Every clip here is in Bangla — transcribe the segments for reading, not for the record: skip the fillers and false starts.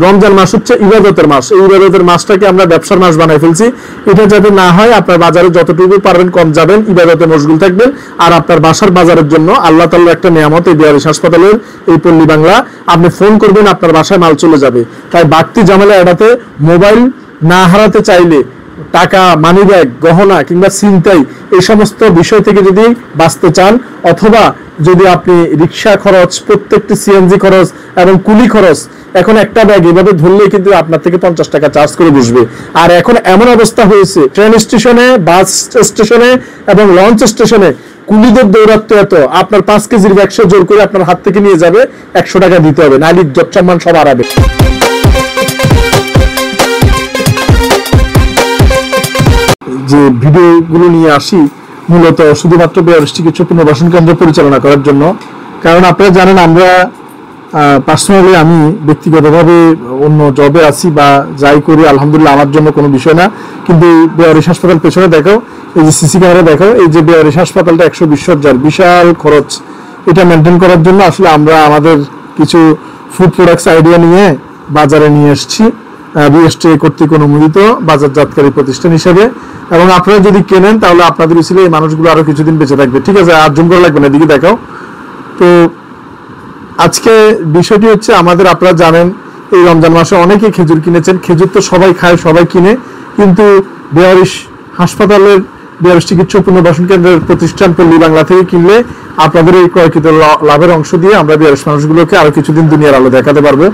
রমজান মাস হচ্ছে ইবাদতের মাস, এই ইবাদতের মাসটাকে আমরা ব্যবসার মাস বানাই ফেলছি। এটা যাতে না হয়, আপনার বাজারে যতটুকু পারবেন কম যাবেন, ইবাদতে মশগুল থাকবেন। আর আপনার বাসার বাজারের জন্য আল্লাহ তাআলার একটা নিয়ামত এই বিহারিস হাসপাতালের এই পল্লী বাংলা, আপনি ফোন করবেন আপনার বাসায় মাল চলে যাবে। তাই বাড়তি ঝামেলা এড়াতে, মোবাইল না হারাতে চাইলে, টাকা, মানি ব্যাগ, গহনা কিংবা ছিনতাই এই সমস্ত বিষয় থেকে যদি বাঁচতে চান, অথবা যদি আপনি রিক্সা খরচ, প্রত্যেকটি সিএনজি খরচ এবং কুলি খরচ, এখন একটা ব্যাগ এভাবে ধরলেই কিন্তু আপনার থেকে 50 টাকা চার্জ করে বসবে। আর এখন এমন অবস্থা হয়েছে, ট্রেন স্টেশনে, বাস স্টেশনে এবং লঞ্চ স্টেশনে কুলিদের দৌরাত্ম এত, আপনার 5 কেজির ব্যাগ সে জোর করে আপনার হাত থেকে নিয়ে যাবে, 100 টাকা দিতে হবে, নাহলে ইজ্জত সম্মান সব হারাবে। যে ভিডিওগুলো নিয়ে আসি মূলত শুধুমাত্র বিহারিস চিকিৎসা পুনর্বাসন কেন্দ্র পরিচালনা করার জন্য। কারণ আপনারা জানেন, আমরা পার্সোনালি, আমি ব্যক্তিগতভাবে অন্য জবে আছি বা যাই করি, আলহামদুলিল্লাহ আমার জন্য কোনো বিষয় না। কিন্তু বিহারিস হাসপাতাল পেছনে দেখো, এই যে সিসি ক্যামেরা দেখো, এই যে বিহারিস হাসপাতালটা 120 সজ্জার বিশাল খরচ, এটা মেনটেন করার জন্য আসলে আমরা আমাদের কিছু ফুড প্রোডাক্টস আইডিয়া নিয়ে বাজারে নিয়ে এসেছি, বিএসটিআই কর্তৃক অনুমোদিত বাজারজাতকারী প্রতিষ্ঠান হিসেবে। এবং আপনারা যদি কেনেন তাহলে আপনাদের ছিল এই মানুষগুলো আরো কিছুদিন বেঁচে থাকবে। ঠিক আছে, আর জুম করা লাগবে না, এদিকে দেখাও। তো আজকে বিষয়টি হচ্ছে, আমাদের, আপনারা জানেন এই রমজান মাসে অনেকে খেজুর কিনেছেন। খেজুর তো সবাই খায়, সবাই কিনে, কিন্তু বিহারিস হাসপাতালের, বিহারিস চিকিৎসা পুনর্বাসন কেন্দ্রের প্রতিষ্ঠান পল্লী বাংলা থেকে কিনলে আপনাদের এই ক্রয়কৃত লাভের অংশ দিয়ে আমরা বিহারিস মানুষগুলোকে আরো কিছুদিন দুনিয়ার আলো দেখাতে পারবো।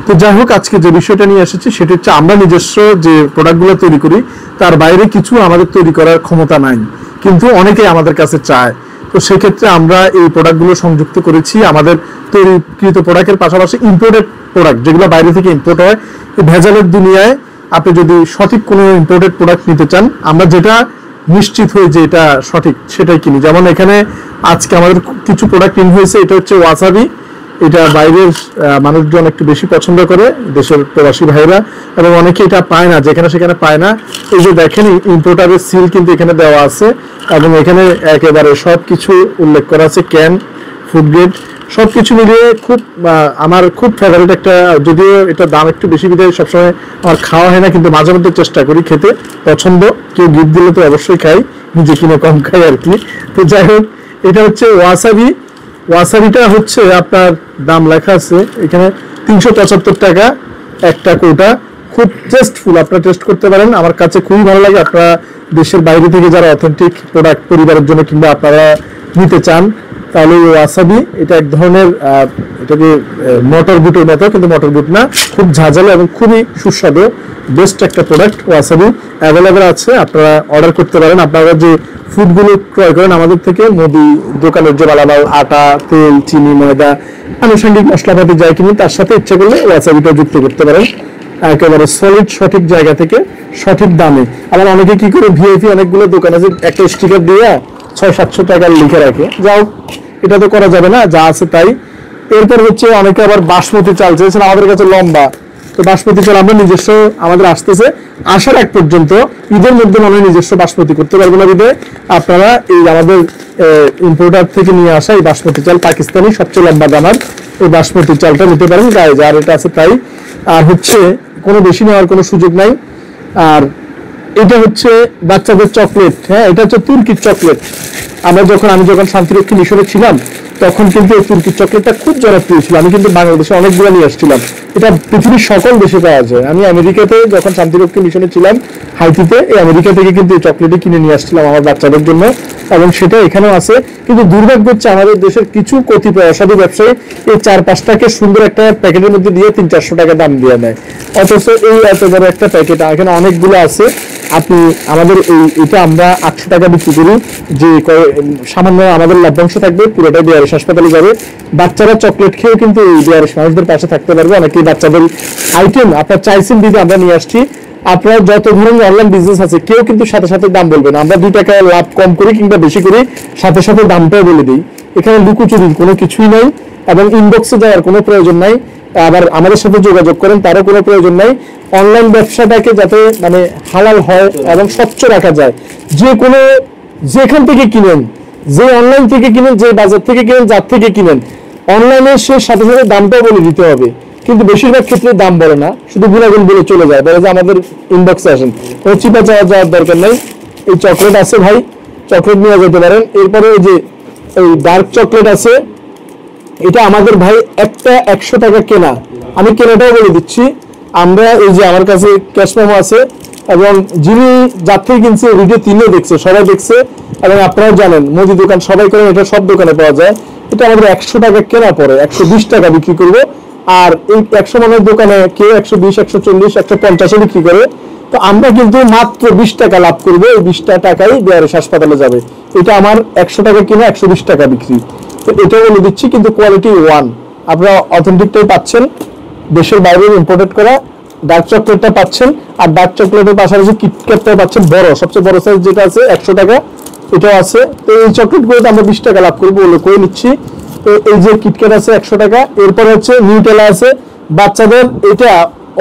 তো যাই হোক, আজকে যে বিষয়টা নিয়ে এসেছি সেটা হচ্ছে, আমরা নিজস্ব যে প্রোডাক্টগুলো তৈরি করি তার বাইরে কিছু আমাদের তৈরি করার ক্ষমতা নাই, কিন্তু অনেকেই আমাদের কাছে চায়। তো সেক্ষেত্রে আমরা এই প্রোডাক্টগুলো সংযুক্ত করেছি আমাদের তৈরিকৃত প্রোডাক্টের পাশাপাশি ইম্পোর্টেড প্রোডাক্ট, যেগুলো বাইরে থেকে ইম্পোর্ট হয়। এই ভেজালের দুনিয়ায় আপনি যদি সঠিক কোনো ইম্পোর্টেড প্রোডাক্ট নিতে চান, আমরা যেটা নিশ্চিত হই যে এটা সঠিক সেটাই কিনি। যেমন এখানে আজকে আমাদের কিছু প্রোডাক্ট ইন হয়েছে, এটা হচ্ছে ওয়াসাবি। এটা বাইরের মানুষজন একটু বেশি পছন্দ করে, দেশের প্রবাসী ভাইরা, এবং অনেকে এটা পায় না, যেখানে সেখানে পায় না। এই যে দেখেন, ইম্পোর্টারের সিল কিন্তু এখানে দেওয়া আছে, এবং এখানে একেবারে সব কিছু উল্লেখ করা আছে, ক্যান, ফুড গ্রেড, সবকিছু মিলিয়ে খুব, আমার খুব ফেভারিট একটা, যদিও এটা দাম একটু বেশি বিধায় সবসময় আমার খাওয়া হয় না, কিন্তু মাঝে মধ্যে চেষ্টা করি খেতে, পছন্দ। কেউ গিফট দিলে তো অবশ্যই খাই, নিজে কিনে কম খাই আর কি। তো যাই হোক, এটা হচ্ছে ওয়াসাবি। ওয়াসাবিটা হচ্ছে আপনার দাম লেখা আছে এখানে 375 টাকা একটা কোটা, খুব টেস্টফুল, আপনারা টেস্ট করতে পারেন। আমার কাছে খুবই ভালো লাগে। আপনারা দেশের বাইরে থেকে যারা অথেন্টিক প্রোডাক্ট পরিবারের জন্য কিংবা আপনারা নিতে চান, তাহলে ওয়াসাবি, এটা এক ধরনের, এটাকে মটর বুটের মতো, কিন্তু মটর বুট না, খুব ঝাঁঝালো এবং খুবই সুস্বাদু, বেস্ট একটা প্রোডাক্ট। ওয়াসাবি অ্যাভেলেবেল আছে, আপনারা অর্ডার করতে পারেন। আপনারা যে ফুডগুলো ক্রয় করেন আমাদের থেকে, মুদি দোকানের যে মালামাল, আটা, তেল, চিনি, ময়দা, আনুষঙ্গিক মশলাপাতি যাই কিনি, তার সাথে ইচ্ছা করলে ওয়াসাবিটা যুক্ত করতে পারেন, একেবারে সলিড সঠিক জায়গা থেকে সঠিক দামে। আবার অনেকে কি করে, ভিআইপি অনেকগুলো দোকান আছে, একটা স্টিকার দিয়ে 600-700 টাকা লিখে রাখে। যাও, এটা তো করা যাবে না, যা আছে তাই। এরপর হচ্ছে অনেকে আবার বাসমতি চাল চেয়েছেন, আমাদের কাছে লম্বা, তো বাসমতি চাল আমরা নিজস্ব, আমাদের আসতেছে, আসার এক পর্যন্ত ঈদের মধ্যে মনে হয় নিজস্ব বাসমতি করতে পারবো না বিধে আপনারা এই আমাদের ইম্পোর্টার থেকে নিয়ে আসা এই বাসমতি চাল, পাকিস্তানি সবচেয়ে লম্বা দানার এই বাসমতি চালটা নিতে পারেন, গায়ে যার এটা আছে তাই। আর হচ্ছে কোনো বেশি নেওয়ার কোনো সুযোগ নাই। আর এটা হচ্ছে বাচ্চাদের চকলেট, হ্যাঁ, এটা হচ্ছে তুর্কির চকলেট। আমি যখন শান্তিরক্ষী মিশনে ছিলাম তখন কিন্তু এই তুর্কির চকলেটটা খুব জনপ্রিয় ছিল। আমি কিন্তু বাংলাদেশে অনেকগুলো নিয়ে আসছিলাম, এটা পৃথিবীর সকল দেশে পাওয়া যায়। আমি আমেরিকাতে যখন শান্তিরক্ষী মিশনে ছিলাম হাইতিতে, এই আমেরিকা থেকে কিন্তু এই চকলেটই কিনে নিয়ে আসছিলাম আমার বাচ্চাদের জন্য, এবং সেটা এখানেও আছে। কিন্তু দুর্ভাগ্য হচ্ছে আমাদের দেশের কিছু কতিপয় অসাধু ব্যবসায়ী এই 4-5টাকে সুন্দর একটা প্যাকেটের মধ্যে দিয়ে 300-400 টাকা দাম দিয়ে নেয়, অথচ এই এত বড় একটা প্যাকেট এখানে অনেকগুলো আছে। আপনি আমাদের এটা আমরা 800 টাকা বিক্রি করি, যে সামান্য আমাদের লভ্যাংশ থাকবে, পুরোটাই বিহারিস হাসপাতালে যাবে। বাচ্চারা চকলেট খেয়েও কিন্তু এই বিহারিস মানুষদের পাশে থাকতে পারবে। অনেকেই বাচ্চাদের আইটেম আপনার চাইছেন দিদি, আমরা নিয়ে আসছি। আপনার যত ধরনের অনলাইন বিজনেস আছে, কেউ কিন্তু সাথে সাথে দাম বলবে না, আমরা 2 টাকা লাভ কম করি কিংবা বেশি করি, সাথে সাথে দামটাও বলে দিই। এখানে লুকোচুরির কোনো কিছুই নাই, এবং ইনবক্সে যাওয়ার কোনো প্রয়োজন নাই। আবার আমাদের সাথে যোগাযোগ করেন, তারও কোনো প্রয়োজন নাই। অনলাইন ব্যবসাটাকে যাতে মানে হালাল হয় এবং স্বচ্ছ রাখা যায়, যেখান থেকে কিনেন, যে অনলাইন থেকে কিনেন, যে বাজার থেকে কিনেন, যার থেকে কিনেন, অনলাইনে সে সাথে সাথে দামটাও বলে দিতে হবে। কিন্তু বেশিরভাগ ক্ষেত্রে দাম বলে না, শুধু গুণাগুণ বলে চলে যায়, বলে যে আমাদের ইনবক্সে আসেন, কোনো চিপা চাওয়া যাওয়ার দরকার নেই। এই চকলেট আছে ভাই, চকলেট নিয়ে যেতে পারেন। এরপরে ওই যে এই ডার্ক চকলেট আছে, এটা আমাদের ভাই একটা 100 টাকা কেনা, আমি কেনাটাও বলে দিচ্ছি। আমরা এই যে আমার কাছে ক্যাশ মেমো আছে, এবং যিনি যার থেকে কিনছে ভিডিও 3 দেখছে, সবাই দেখছে, এবং আপনারাও জানেন মুদি দোকান সবাই করেন, এটা সব দোকানে পাওয়া যায়। এটা আমাদের 100 টাকা কেনা পরে 120 টাকা বিক্রি করবো। আর এই 100 মানের দোকানে কেউ 120, 140, 150 বিক্রি করে, তো আমরা কিন্তু মাত্র 20 টাকা লাভ করবো। এই 20 টাকাই বিহারেশ হাসপাতালে যাবে। এটা আমার 100 টাকা কিনে 120 টাকা বিক্রি, তো এটাও বলে দিচ্ছি। কিন্তু কোয়ালিটি 1, আপনারা অথেন্টিকটাই পাচ্ছেন, দেশের বাইরে ইম্পোর্টেড করা। ডার্ক চকলেটটা পাচ্ছেন, আর ডার্ক চকলেটের পাশাপাশি কিটক্যাটটা পাচ্ছেন বড়, সবচেয়ে বড় সাইজ যেটা আছে 100 টাকা, এটাও আছে। তো এই চকলেটগুলোতে আমরা 20 টাকা লাভ করবো বলে করে নিচ্ছি। তো এই যে কিটক্যাট আছে 100 টাকা, এরপরে হচ্ছে নিউটেলা আছে বাচ্চাদের। এটা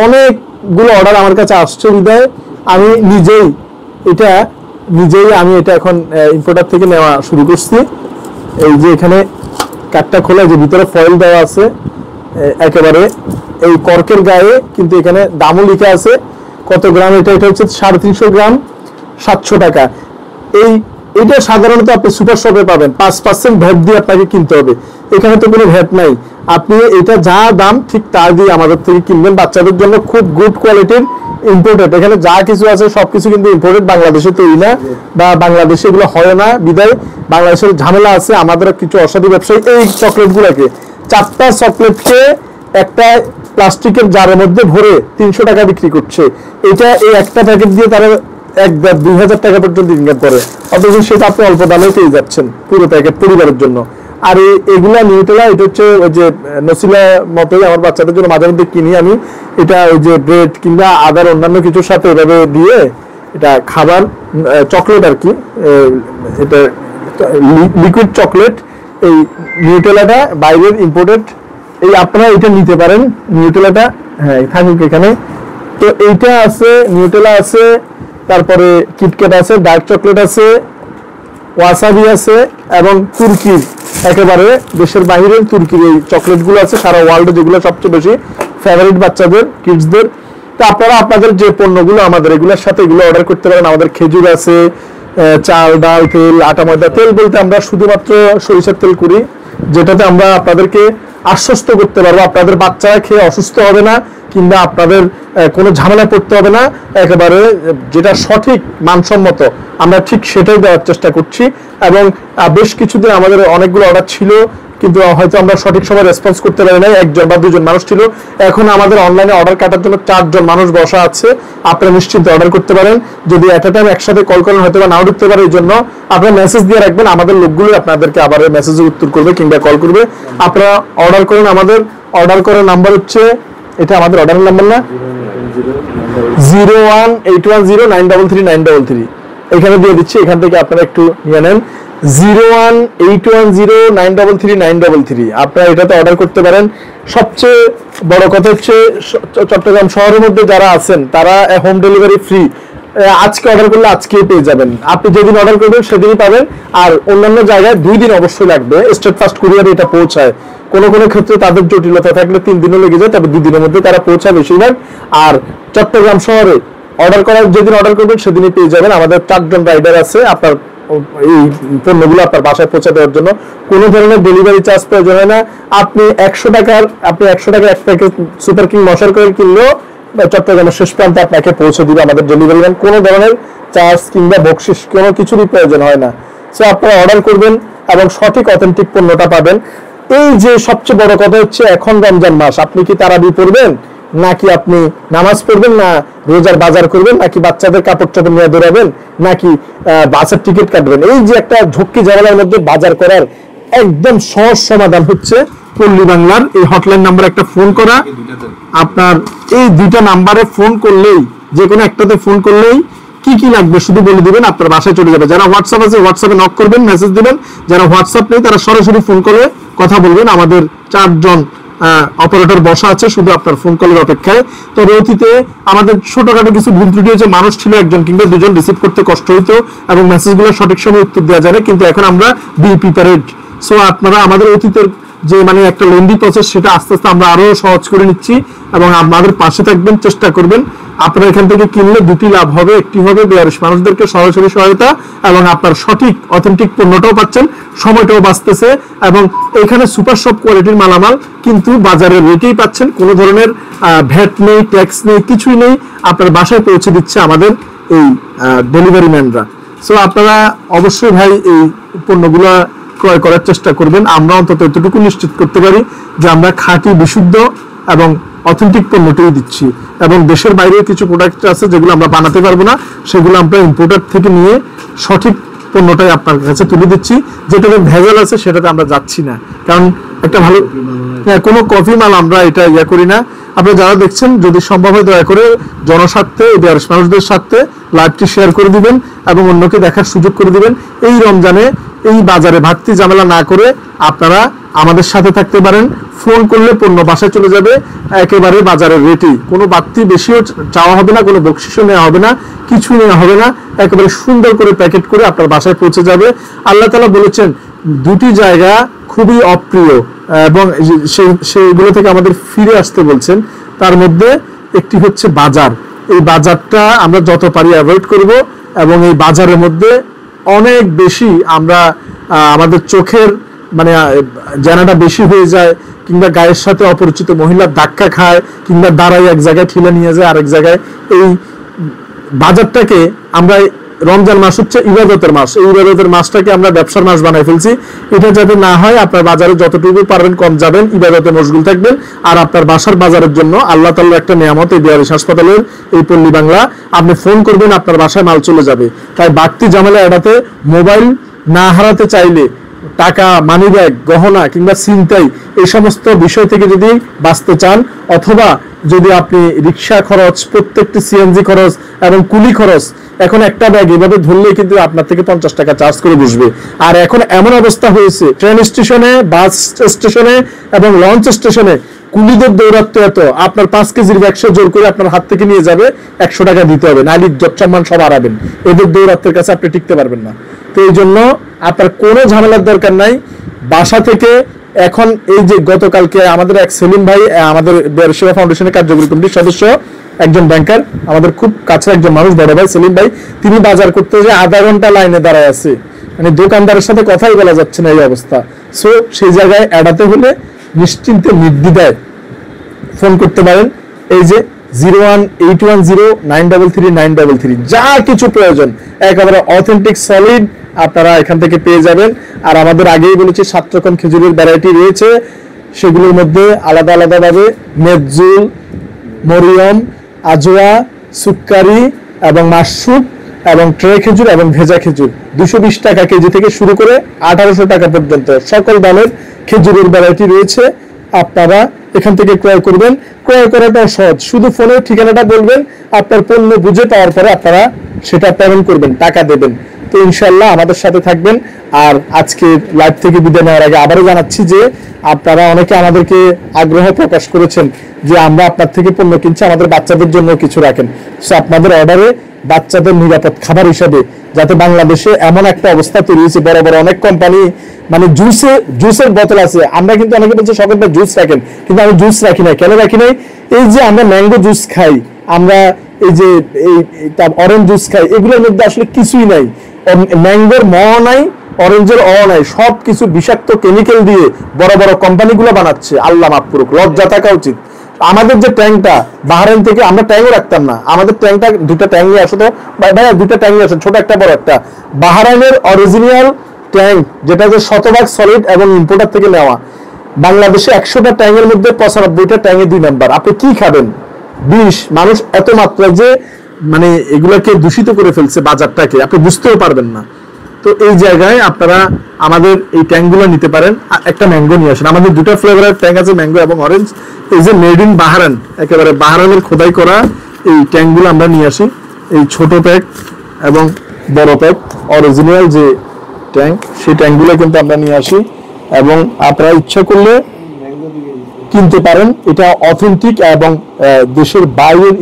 অনেকগুলো অর্ডার আমার কাছে আসছে বিদায় আমি নিজেই এটা এখন ইম্পোর্টার থেকে নেওয়া শুরু করছি। এই যে এখানে কাঠটা খোলা, যে ভিতরে ফয়েল দেওয়া আছে একেবারে এই কর্কের গায়ে, কিন্তু এখানে দামও লেখা আছে কত গ্রাম। এটা হচ্ছে 350 গ্রাম, 700 টাকা। এটা সাধারণত আপনি সুপার শপে পাবেন, 5% ভ্যাট দিয়ে আপনাকে কিনতে হবে। এখানে তো কোনো ভ্যাট নাই, আপনি এটা যা দাম ঠিক তা দিয়ে আমাদের থেকে কিনবেন। বাচ্চাদের জন্য খুব গুড কোয়ালিটির ইম্পোর্টেড, এখানে যা কিছু আছে সবকিছু কিন্তু ইম্পোর্টেড, বাংলাদেশে তৈরি না, বা বাংলাদেশে এগুলো হয় না বিদায় বাংলাদেশের ঝামেলা আছে। আমাদের কিছু অসাধু ব্যবসায়ী এই চকলেটগুলোকে 4টা চকলেটকে একটা প্লাস্টিকের জারের মধ্যে ভরে 300 টাকা বিক্রি করছে। এটা এই একটা প্যাকেট দিয়ে তারা 1,000-2,000 টাকা পর্যন্ত ইনকাম করে, অথচ সেটা আপনি অল্প দামে পেয়ে যাচ্ছেন পুরো প্যাকেট পরিবারের জন্য। আর এগুলা নিউটেলা, এটা হচ্ছে ওই যে নসিলা মতোই আমার বাচ্চাদের জন্য মাঝে মধ্যে কিনি আমি। এটা ওই যে ব্রেড কিংবা আদার অন্যান্য কিছুর সাথে এভাবে দিয়ে এটা খাবার চকলেট আর কি, এটা লিকুইড চকলেট। এই নিউটেলাটা বাইরের ইম্পোর্টেড, এই আপনারা এটা নিতে পারেন নিউটেলাটা, হ্যাঁ থাকুক এখানে। তো এইটা আছে, নিউটেলা আছে, তারপরে কিটক্যাট আছে, ডার্ক চকলেট আছে, ওয়াসাবি আছে, এবং তুর্কির একেবারে দেশের বাইরের তুর্কির এই চকলেটগুলো আছে সারা ওয়ার্ল্ডে, যেগুলো সবচেয়ে বেশি ফেভারিট বাচ্চাদের কিডসদের। তো আপনারা আপনাদের যে পণ্যগুলো আমাদের এগুলোর সাথে এগুলো অর্ডার করতে পারেন। আমাদের খেজুর আছে, চাল ডাল তেল আটা ময়দা। তেল বলতে আমরা শুধুমাত্র সরিষার তেল করি, যেটাতে আমরা আপনাদেরকে আশ্বস্ত করতে পারবো আপনাদের বাচ্চারা খেয়ে অসুস্থ হবে না, কিংবা আপনাদের কোনো ঝামেলা পড়তে হবে না। একেবারে যেটা সঠিক মানসম্মত আমরা ঠিক সেটাই দেওয়ার চেষ্টা করছি। এবং বেশ কিছুদিন আমাদের অনেকগুলো অর্ডার ছিল, কিন্তু হয়তো আমরা সঠিক সময় রেসপন্স করতে পারি না, 1জন বা 2জন মানুষ ছিল। এখন আমাদের অনলাইনে অর্ডার কাটার জন্য 4জন মানুষ বসা আছে, আপনারা নিশ্চিন্তে অর্ডার করতে পারেন। যদি এট এ টাইম একসাথে কল করেন হয়তো বা নাও ঢুকতে পারে, এই জন্য আপনারা মেসেজ দিয়ে রাখবেন, আমাদের লোকগুলো আপনাদেরকে আবার মেসেজে উত্তর করবে কিংবা কল করবে। আপনারা অর্ডার করেন, আমাদের অর্ডার করার নাম্বার হচ্ছে, এটা আমাদের অর্ডারের নাম্বার না, 01810933933, এখানে দিয়ে দিচ্ছি, এখান থেকে আপনারা একটু নিয়ে নেন। 01810933933 আপনারা এটাতে অর্ডার করতে পারেন। সবচেয়ে বড় কথা হচ্ছে চট্টগ্রাম শহরের মধ্যে যারা আছেন তারা হোম ডেলিভারি ফ্রি। আজকে অর্ডার করলে আজকেই পেয়ে যাবেন, আপনি যেদিন অর্ডার করবেন সেদিনই পাবেন। আর অন্যান্য জায়গায় 2 দিন অবশ্যই লাগবে, স্টেট ফাস্ট কুরিয়ারে এটা পৌঁছায়। কোনো কোনো ক্ষেত্রে তাদের জটিলতা থাকলে 3 দিনও লেগে যায়, তবে 2 দিনের মধ্যে তারা পৌঁছায় বেশিরভাগ। আর চট্টগ্রাম শহরে অর্ডার করার যেদিন অর্ডার করবেন সেদিনই পেয়ে যাবেন। আমাদের 4জন রাইডার আছে আপনার এই পণ্যগুলো আপনার বাসায় পৌঁছে দেওয়ার জন্য। কোনো ধরনের ডেলিভারি চার্জ প্রয়োজন হয় না। আপনি 100 টাকার এক প্যাকেট সুপার কিং মশার করে কিনলেও চট্টগ্রামের শেষ প্রান্তে আপনাকে পৌঁছে দিবে আমাদের ডেলিভারি ম্যান। কোনো ধরনের চার্জ কিংবা বকশিস কোনো কিছুরই প্রয়োজন হয় না। সো আপনারা অর্ডার করবেন এবং সঠিক অথেন্টিক পণ্যটা পাবেন। এই যে সবচেয়ে বড় কথা হচ্ছে, এখন রমজান মাস, আপনি কি তারাবি পড়বেন, নাকি আপনি নামাজ পড়বেন, না রোজার বাজার করবেন, নাকি বাচ্চাদের কাপড় চোপড় নিয়ে দৌড়াবেন, নাকি বাসের টিকিট কাটবেন? এই যে একটা ঝক্কি ঝামেলার মধ্যে বাজার করার একদম সহজ সমাধান হচ্ছে পল্লী বাংলার এই হটলাইন নাম্বার একটা ফোন করা। আপনার এই 2টা নাম্বারে ফোন করলেই, যে কোনো একটাতে ফোন করলেই কি কি লাগবে শুধু বলে দিবেন, আপনার বাসায় চলে যাবে। যারা হোয়াটসঅ্যাপ আছে হোয়াটসঅ্যাপে নক করবেন, মেসেজ দিবেন। যারা হোয়াটসঅ্যাপ নেই তারা সরাসরি ফোন করে কথা বলবেন। আমাদের 4জন অপারেটর বসা আছে শুধু আপনার ফোন কলের অপেক্ষায়। তো অতীতে আমাদের ছোটখাটো কিছু ভুল ত্রুটি হয়েছে, মানুষ ছিল 1জন কিংবা 2জন, রিসিভ করতে কষ্ট হইতো এবং মেসেজগুলো সঠিক সময় উত্তর দেওয়া যায় না। কিন্তু এখন আমরা বি প্রিপারেড, সো আপনারা আমাদের অতীতের যে মানে একটা লেন্দি প্রসেস সেটা আস্তে আস্তে আমরা আরো সহজ করে নিচ্ছি এবং আমাদের পাশে থাকবেন, চেষ্টা করবেন। আপনারা এখান থেকে কিনলে দুটি লাভ হবে, একটি হবে বেয়ারিশ মানুষদেরকে সরাসরি সহায়তা এবং আপনার সঠিক অথেন্টিক পণ্যটাও পাচ্ছেন, সময়টাও বাঁচতেছে এবং এখানে সুপার শপ কোয়ালিটির মালামাল কিন্তু বাজারের রেটেই পাচ্ছেন, কোনো ধরনের ভ্যাট নেই, ট্যাক্স নেই, কিছুই নেই, আপনার বাসায় পৌঁছে দিচ্ছে আমাদের এই ডেলিভারি ম্যানরা। সো আপনারা অবশ্যই ভাই এই পণ্যগুলো ক্রয় করার চেষ্টা করবেন। আমরা অন্তত এতটুকু নিশ্চিত করতে পারি যে আমরা খাঁটি বিশুদ্ধ এবং অথেন্টিক পণ্যটাই দিচ্ছি এবং দেশের বাইরে কিছু প্রোডাক্ট আছে যেগুলো আমরা বানাতে পারবো না, সেগুলো আমরা ইম্পোর্টার থেকে নিয়ে সঠিক পণ্যটাই আপনার কাছে তুলে দিচ্ছি। যেটাতে ভেজাল আছে সেটাতে আমরা যাচ্ছি না, কারণ একটা ভালো কোনো কফি মাল আমরা এটা ইয়া করি না। আপনারা যারা দেখছেন যদি সম্ভব হয় দয়া করে জনস্বার্থে বেয়ারিশ মানুষদের স্বার্থে লাইভটি শেয়ার করে দিবেন এবং অন্যকে দেখার সুযোগ করে দিবেন। এই রমজানে এই বাজারে ভাগতি ঝামেলা না করে আপনারা আমাদের সাথে থাকতে পারেন। ফোন করলে পণ্য বাসায় চলে যাবে একেবারে বাজারের রেটেই, কোনো বাড়তি বেশিও চাওয়া হবে না, কোনো বকশিসও নেওয়া হবে না, কিছু নেওয়া হবে না, একেবারে সুন্দর করে প্যাকেট করে আপনার বাসায় পৌঁছে যাবে। আল্লাহ তাআলা বলেছেন দুটি জায়গা খুবই অপ্রিয় এবং সেইগুলো থেকে আমাদের ফিরে আসতে বলছেন, তার মধ্যে একটি হচ্ছে বাজার। এই বাজারটা আমরা যত পারি অ্যাভয়েড করব এবং এই বাজারের মধ্যে অনেক বেশি আমরা আমাদের চোখের মানে জানাটা বেশি হয়ে যায়, কিংবা গায়ের সাথে অপরিচিত মহিলার ধাক্কা খায়, কিংবা দাঁড়ায় এক জায়গায় ঠেলে নিয়ে যায় আরেক জায়গায়। এই বাজারটাকে আমরা, রমজান মাস হচ্ছে ইবাদতের মাস, এই ইবাদতের মাসটাকে আমরা ব্যবসার মাস বানাই ফেলছি। এটা যাতে না হয় আপনার বাজারে যতটুকু পারবেন কম যাবেন, ইবাদতে মশগুল থাকবেন। আর আপনার বাসার বাজারের জন্য আল্লাহ তাআলার একটা নিয়ামত এই বেয়ারিশ হাসপাতালের এই পল্লী বাংলা, আপনি ফোন করবেন আপনার বাসায় মাল চলে যাবে। তাই বাড়তি ঝামেলা এড়াতে, মোবাইল না হারাতে চাইলে, টাকা, মানি ব্যাগ, গহনা কিংবা ছিনতাই এই সমস্ত বিষয় থেকে যদি বাঁচতে চান, অথবা যদি আপনি রিক্সা খরচ, প্রত্যেকটি সিএনজি খরচ এবং কুলি খরচ, এখন একটা ব্যাগ এভাবে ধরলেই কিন্তু আপনার থেকে 50 টাকা চার্জ করে বসবে। আর এখন এমন অবস্থা হয়েছে ট্রেন স্টেশনে, বাস স্টেশনে এবং লঞ্চ স্টেশনে কুলিদের দৌরাত্ম এত, আপনার 5 কেজির ব্যাগ সে জোর করে আপনার হাত থেকে নিয়ে যাবে, 100 টাকা দিতে হবে, নাহলে ইজ্জত সম্মান সব হারাবেন। এদের দৌরাত্মের কাছে আপনি টিকতে পারবেন না। তো এই জন্য আপনার কোনো ঝামেলার দরকার নাই। বাসা থেকে এখন এই যে গতকালকে আমাদের এক সেলিম ভাই, আমাদের বেয়ারিশ সেবা ফাউন্ডেশনের কার্যকরী কমিটির সদস্য, একজন ব্যাংকার, আমাদের খুব কাছের একজন মানুষ, বড় ভাই সেলিম ভাই, তিনি বাজার করতে যে আধা ঘন্টা লাইনে দাঁড়ায় আছে, মানে দোকানদারের সাথে কথাই বলা যাচ্ছে না এই অবস্থা। সো সেই জায়গায় এড়াতে হলে নিশ্চিন্তে নির্দ্বিধায় ফোন করতে পারেন। এই যে 01810933933, যা কিছু প্রয়োজন একেবারে অথেন্টিক সলিড আপনারা এখান থেকে পেয়ে যাবেন। আর আমাদের আগেই বলেছি 7 রকম খেজুরের ভ্যারাইটি রয়েছে, সেগুলোর মধ্যে আলাদা আলাদা ভাবে মেজজুল, মরিয়ম, আজওয়া, সুক্কারি এবং মাশরুব এবং ট্রে খেজুর এবং ভেজা খেজুর 220 টাকা কেজি থেকে শুরু করে 1800 টাকা পর্যন্ত সকল দামের খেজুরের ভ্যারাইটি রয়েছে। আপনারা এখান থেকে ক্রয় করবেন। ক্রয় করাটা সহজ, শুধু ফোনে ঠিকানাটা বলবেন, আপনার পণ্য বুঝে পাওয়ার পরে আপনারা সেটা পেমেন্ট করবেন, টাকা দেবেন। তো ইনশাআল্লাহ আমাদের সাথে থাকবেন। আর আজকে লাইভ থেকে বিদায় নেওয়ার আগে আবারও জানাচ্ছি যে আপনারা অনেকে আমাদেরকে আগ্রহ প্রকাশ করেছেন যে আমরা আপনার থেকে পণ্য কিনছি, আমাদের বাচ্চাদের জন্য কিছু রাখেন। সো আপনাদের অর্ডারে বাচ্চাদের নিরাপদ খাবার হিসাবে, যাতে বাংলাদেশে এমন একটা অবস্থা তৈরি হয়েছে, বড় বড় অনেক কোম্পানি মানে জুসের বোতল আছে। আমরা কিন্তু অনেকে বলছে সকলটা জুস রাখেন, কিন্তু আমি জুস রাখি না। কেন রাখি নাই? এই যে আমরা ম্যাঙ্গো জুস খাই, আমরা এই যে এই অরেঞ্জ জুস খাই, এগুলোর মধ্যে আসলে কিছুই নাই। ম্যাঙ্গোর ম নাই, অরেঞ্জের অ নাই, সব কিছু বিষাক্ত কেমিক্যাল দিয়ে বড় বড় কোম্পানিগুলো বানাচ্ছে। আল্লাহ মাফ করুক, লজ্জা থাকা উচিত। আমাদের যে ট্যাঙ্কটা বাহরাইন থেকে, আমরা ট্যাঙ্কও রাখতাম না, আমাদের ট্যাঙ্কটা, দুটা ট্যাঙ্ক নিয়ে আসো তো ভাইয়া, দুটা ট্যাঙ্ক নিয়ে আসো, ছোট একটা বড় একটা। বাহরাইনের অরিজিনাল ট্যাঙ্ক, যেটা যে শতভাগ সলিড এবং ইম্পোর্টার থেকে নেওয়া। বাংলাদেশে 100টা ট্যাঙ্কের মধ্যে 95টা ট্যাঙ্কে 2 নাম্বার। আপনি কি খাবেন? বিষ। মানুষ এত মাত্রায় যে মানে এগুলাকে দূষিত করে ফেলছে বাজারটাকে, আপনি বুঝতেও পারবেন না। তো এই জায়গায় আপনারা আমাদের এই ট্যাঙ্কগুলো নিতে পারেন। একটা ম্যাঙ্গো নিয়ে আসেন, আমাদের 2টা ফ্লেভারের ট্যাঙ্ক আছে, ম্যাঙ্গো এবং অরেঞ্জ। এই যে মেড ইন বাহরাইন, একেবারে বাহরাইনের খোদাই করা এই ট্যাঙ্কগুলো আমরা নিয়ে আসি। এই ছোট প্যাক এবং বড় প্যাক অরিজিনাল যে ট্যাঙ্ক, সেই ট্যাঙ্কগুলো কিন্তু আমরা নিয়ে আসি এবং আপনারা ইচ্ছা করলে কিনতে পারেন। এটা অথেন্টিক এবং দেশের বাইরের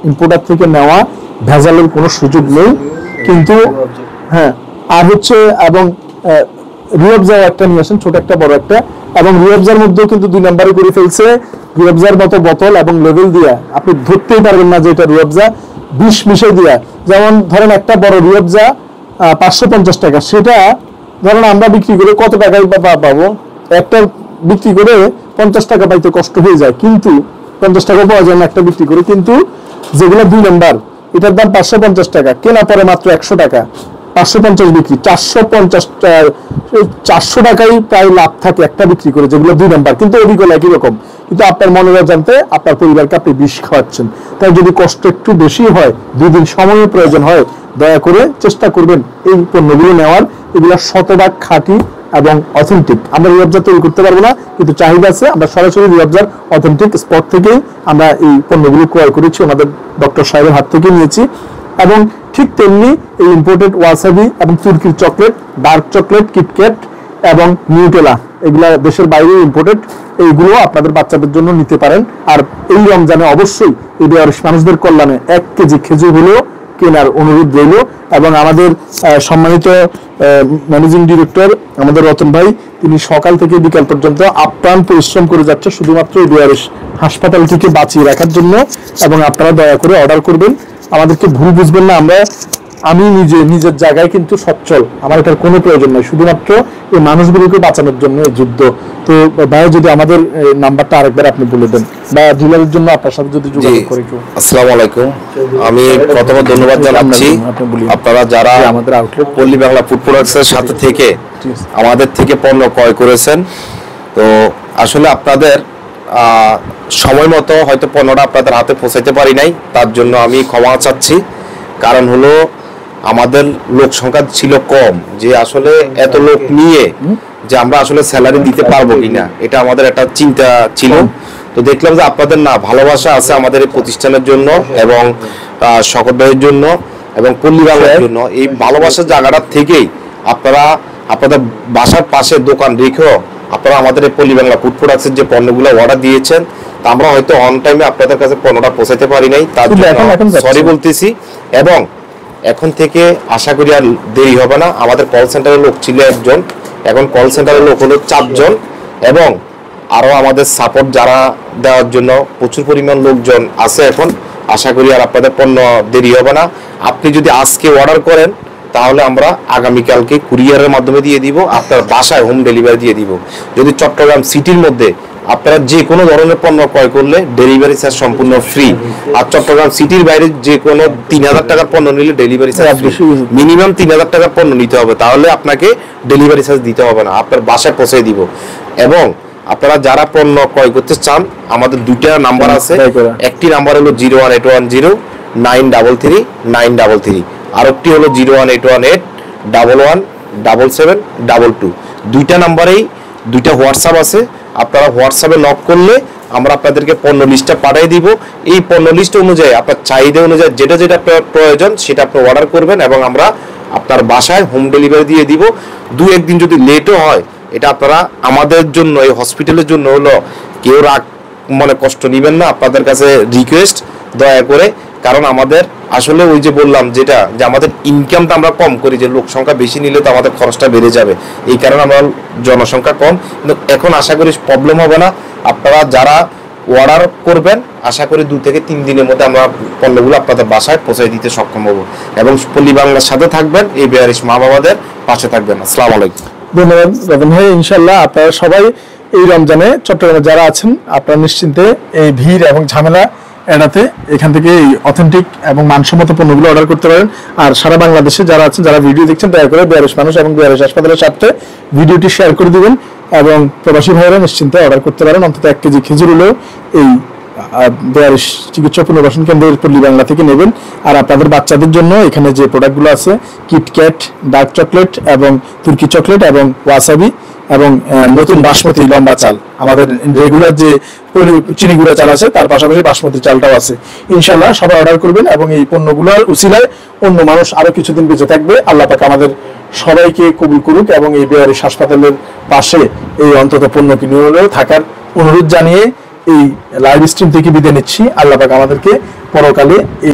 ইম্পোর্টার থেকে নেওয়া, ভেজালের কোনো সুযোগ নেই। কিন্তু হ্যাঁ, আর হচ্ছে এবং রুয়াবজাও একটা নিয়ে আসেন, ছোট একটা বড় একটা, এবং রুয়াবজার মধ্যেও কিন্তু 2 নম্বরে করে ফেলছে। রুয়াবজার মতো বোতল এবং লেভেল দিয়া আপনি ধরতেই পারবেন না যে এটা রুয়াবজা, বিষ মিশিয়ে দিয়া। যেমন ধরেন একটা বড় রুয়াবজা 550 টাকা, সেটা ধরেন আমরা বিক্রি করে কত টাকায় পাবো, একটা বিক্রি করে 50 টাকা পাইতে কষ্ট হয়ে যায়, কিন্তু 50 টাকা পাওয়া যায় না একটা বিক্রি করে। কিন্তু যেগুলো 2 নম্বর, এটার দাম 550 টাকা, কেনা পরে মাত্র 100 টাকা, 550 বিক্রি, 400 টাকাই প্রায় লাভ থাকে একটা বিক্রি করে, যেগুলো 2 নম্বর, কিন্তু ওইগুলো একই রকম। কিন্তু আপনার মনের জানতে আপনার পরিবারকে আপনি বিষ খাওয়াচ্ছেন। তাই যদি কষ্ট একটু বেশি হয়, 2 দিন সময়ের প্রয়োজন হয়, দয়া করে চেষ্টা করবেন এই পণ্যগুলো নেওয়ার। এগুলো শতভাগ খাঁটি এবং অথেন্টিক। আমরা রুয়াবজা তৈরি করতে পারবো না, কিন্তু চাহিদা আছে। আমরা সরাসরি রুয়াবজার অথেন্টিক স্পট থেকেই আমরা এই পণ্যগুলো ক্রয় করেছি, ওনাদের ডক্টর সাহেবের হাত থেকে নিয়েছি। এবং ঠিক তেমনি এই ইম্পোর্টেড ওয়াসাবি এবং তুর্কির চকলেট, ডার্ক চকলেট, কিটক্যাট এবং নিউটেলা, এগুলা দেশের বাইরে ইম্পোর্টেড, এইগুলো আপনাদের বাচ্চাদের জন্য নিতে পারেন। আর এই রমজানে অবশ্যই এই বেয়ারিশ মানুষদের কল্যাণে 1 কেজি খেজুর হলেও কেনার অনুরোধ রইল। এবং আমাদের সম্মানিত ম্যানেজিং ডিরেক্টর আমাদের রতন ভাই, তিনি সকাল থেকে বিকাল পর্যন্ত আপ্রাণ পরিশ্রম করে যাচ্ছে শুধুমাত্র এই বেয়ারিশ হাসপাতালটিকে বাঁচিয়ে রাখার জন্য। এবং আপনারা দয়া করে অর্ডার করবেন, আমাদেরকে ভুল বুঝবেন না। আমি নিজের জায়গায় কিন্তু সচ্ছল, আমার এটার কোনো প্রয়োজন নাই, শুধুমাত্র এই মানুষগুলোকে বাঁচানোর জন্য এই যুদ্ধ। তো ভাই, যদি আমাদের নাম্বারটা আরেকবার আপনি বলে দেন, বা ডিলারের জন্য আপনার সাথে যদি যোগাযোগ করে। আসসালামু আলাইকুম, আমি প্রথমে ধন্যবাদ জানাচ্ছি আপনারা যারা আমাদের আউটলেট পল্লী বাংলা ফুড প্রোডাক্টসের সাথে থেকে আমাদের থেকে পণ্য ক্রয় করেছেন। তো আসলে আপনাদের সময় মতো হয়তো পণ্যটা আপনাদের হাতে পৌঁছাইতে পারি নাই, তার জন্য আমি ক্ষমা চাচ্ছি। কারণ হলো আমাদের লোক সংখ্যা ছিল কম, যে আসলে এত লোক নিয়ে যে আমরা আসলে স্যালারি দিতে পারবো কিনা, এটা আমাদের একটা চিন্তা ছিল। তো দেখলাম যে আপনাদের না ভালোবাসা আছে আমাদের এই প্রতিষ্ঠানের জন্য এবং শকত ভাইয়ের জন্য এবং পল্লী বাংলার জন্য। এই ভালোবাসার জায়গাটা থেকেই আপনারা আপনাদের বাসার পাশে দোকান রেখেও আপনারা আমাদের এই পল্লী বাংলা ফুড প্রোডাক্টসের যে পণ্যগুলো অর্ডার দিয়েছেন, তা আমরা হয়তো অন টাইমে আপনাদের কাছে পণ্যটা পৌঁছাতে পারি নাই, তার জন্য সরি বলতেছি। এবং এখন থেকে আশা করি আর দেরি হবে না। আমাদের কল সেন্টারের লোক ছিল 1 জন, এখন কল সেন্টারের লোক হলো 4 জন, এবং আরও আমাদের সাপোর্ট যারা দেওয়ার জন্য প্রচুর পরিমাণ লোকজন আছে এখন। আশা করি আর আপনাদের পণ্য দেরি হবে না। আপনি যদি আজকে অর্ডার করেন তাহলে আমরা আগামীকালকে কুরিয়ারের মাধ্যমে দিয়ে দিব, আপনার বাসায় হোম ডেলিভারি দিয়ে দিব। যদি চট্টগ্রাম সিটির মধ্যে আপনারা যে কোনো ধরনের পণ্য ক্রয় করলে ডেলিভারি চার্জ সম্পূর্ণ ফ্রি। আর চট্টগ্রাম সিটির বাইরে যে কোনো 3000 টাকার পণ্য নিলে ডেলিভারি চার্জ ফ্রি। মিনিমাম 3000 টাকার পণ্য নিতে হবে, তাহলে আপনাকে ডেলিভারি চার্জ দিতে হবে না, আপনার বাসায় পৌঁছে দিব। এবং আপনারা যারা পণ্য ক্রয় করতে চান, আমাদের 2টা নাম্বার আছে। একটি নাম্বার হলো 01810933933, আরেকটি হলো 01818117722। 2টা নাম্বারেই 2টা হোয়াটসঅ্যাপ আছে। আপনারা হোয়াটসঅ্যাপে নক করলে আমরা আপনাদেরকে পণ্য লিস্টটা পাঠিয়ে দিব। এই পণ্য লিস্ট অনুযায়ী আপনার চাহিদা অনুযায়ী যেটা যেটা প্রয়োজন সেটা আপনি অর্ডার করবেন, এবং আমরা আপনার বাসায় হোম ডেলিভারি দিয়ে দিব। 2-1 দিন যদি লেটও হয়, এটা আপনারা আমাদের জন্য, এই হসপিটালের জন্য হলো, কেউ রাগ মনে কষ্ট নেবেন না। আপনাদের কাছে রিকোয়েস্ট, দয়া করে, কারণ আমাদের আসলে ওই যে বললাম যেটা, যে আমাদের ইনকামটা আমরা কম করি, যে লোক সংখ্যা বেশি নিলে তো আমাদের খরচটা বেড়ে যাবে, এই কারণে আমরা জনসংখ্যা কম। কিন্তু এখন আশা করি প্রবলেম হবে না। আপনারা যারা অর্ডার করবেন, আশা করি 2 থেকে 3 দিনের মধ্যে আমরা পণ্যগুলো আপনাদের বাসায় পৌঁছে দিতে সক্ষম হব। এবং পল্লী বাংলার সাথে থাকবেন, এই বেয়ারিশ মা বাবাদের পাশে থাকবেন। আসসালামু আলাইকুম। ধন্যবাদ রতন ভাই। ইনশাল্লাহ আপনারা সবাই এই রমজানে চট্টগ্রামে যারা আছেন, আপনারা নিশ্চিন্তে এই ভিড় এবং ঝামেলা এড়াতে এখান থেকে এই অথেন্টিক এবং মানসম্মত পণ্যগুলো অর্ডার করতে পারেন। আর সারা বাংলাদেশে যারা আছেন, যারা ভিডিও দেখছেন, দয়া করে বেয়ারিশ মানুষ এবং বেয়ারিশ হাসপাতালের সাথে ভিডিওটি শেয়ার করে দিবেন, এবং প্রবাসী ভাইয়েরা নিশ্চিন্তে অর্ডার করতে পারেন। অন্তত 1 কেজি খেজুর হলেও এই বেয়ারিশ চিকিৎসা পুনর্বাসন কেন্দ্রের পল্লী বাংলা থেকে নেবেন। আর আপনাদের বাচ্চাদের জন্য এখানে যে প্রোডাক্টগুলো আছে, কিটক্যাট, ডার্ক চকলেট এবং তুর্কি চকলেট এবং ওয়াসাবি এবং নতুন বাসমতি লম্বা চাল, আমাদের রেগুলার যে চিনি গুঁড়া চাল আছে তার পাশাপাশি বাসমতি চালটাও আছে। ইনশাল্লাহ সবাই অর্ডার করবেন, এবং এই পণ্যগুলোর উছিলায় অন্য মানুষ আরো কিছুদিন বেঁচে থাকবে। আল্লাহ পাক আমাদের সবাইকে কবুল করুক, এবং এই বেয়ারিশ হাসপাতালের পাশে এই অন্তত পণ্য কিনে হলেও থাকার অনুরোধ জানিয়ে এই লাইভ স্ট্রিম থেকে বিদায় নিচ্ছি। আল্লাহ পাক আমাদেরকে পরকালে এই